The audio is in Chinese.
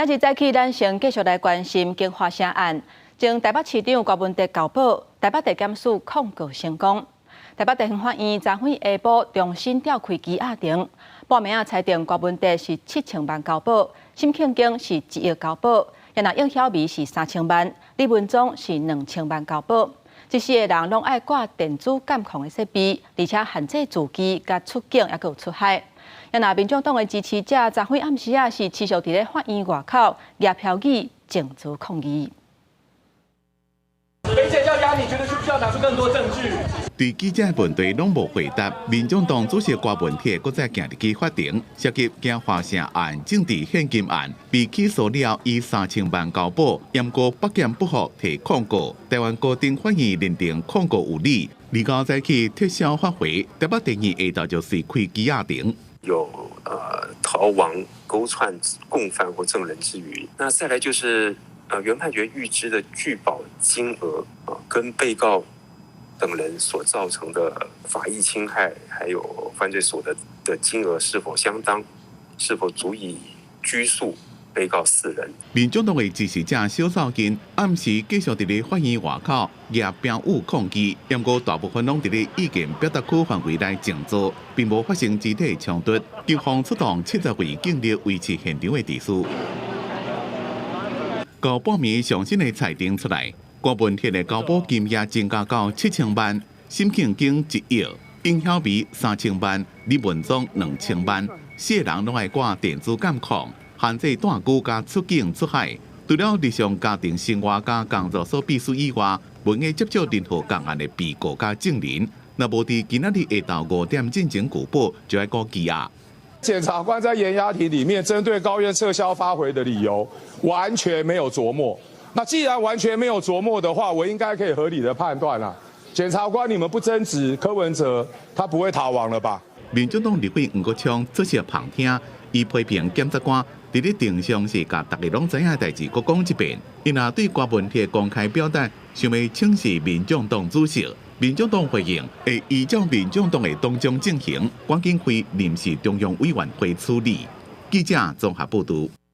今日早起，咱先继续来关心经发生案。前台北市长郭文哲交保，台北地检署控告成功。台北地方法院昨昏下晡重新召开羁押庭，报名啊裁定郭文哲是7,000万交保，沈庆京是1亿交保，也那应晓薇是3,000万，李文忠是2,000万交保。这4个人拢爱挂电子监控的设备，而且限制自机、甲出境，也有出海。也那民众党的支持者昨昏暗时啊是持续伫咧法院外口拿票语静止抗议。梅姐要押你，觉得需不需要拿出更多证据？对记者问题拢无回答，民众党主席郭文哲搁再行入去法庭，涉及经发生案政治献金案，被起诉了以3,000万交保，延过北检不服提控告。台湾高等法院认定控告有理，25早起撤销发回，台北地院下昼就是开羁押庭。有逃亡、勾串共犯或证人之余，那再来就是原判决预支的拒保金额跟被告等人所造成的法益侵害，还有犯罪所得的金额是否相当，是否足以拘束被告4人。民众党的支持者小扫根暗时继续伫咧法院外口拿标语抗议，不过大部分拢伫咧意见表达区范围内静坐，并无发生肢体冲突。警方出动70位警力维持现场的秩序。到半暝上新的裁定出来，郭文哲的交保金额增加到7,000万，沈庆京1亿，应晓薇3,000万，李文忠2,000万，4个人拢爱挂电子监控。限制断居加出境出海，除了日常家庭生活加工作所必须以外，不用接触任何共案的被告加证人。若无伫今仔日下昼5点进行举报，就要告羁押。检察官在严押庭里面针对高院撤销发回的理由，完全没有琢磨。那既然完全没有琢磨的话，我应该可以合理的判断啦。检察官，你们不争执柯文哲，他不会逃亡了吧？民众党立委黄国昌出席旁听，伊批评检察官。伫咧庭上是甲大家拢知影的代志，搁讲一遍。因也对郭文哲公开表达，想要请示民众党主席。民众党回应会依照民众党的当中进行，关键会临时中央委员会处理。记者综合报道。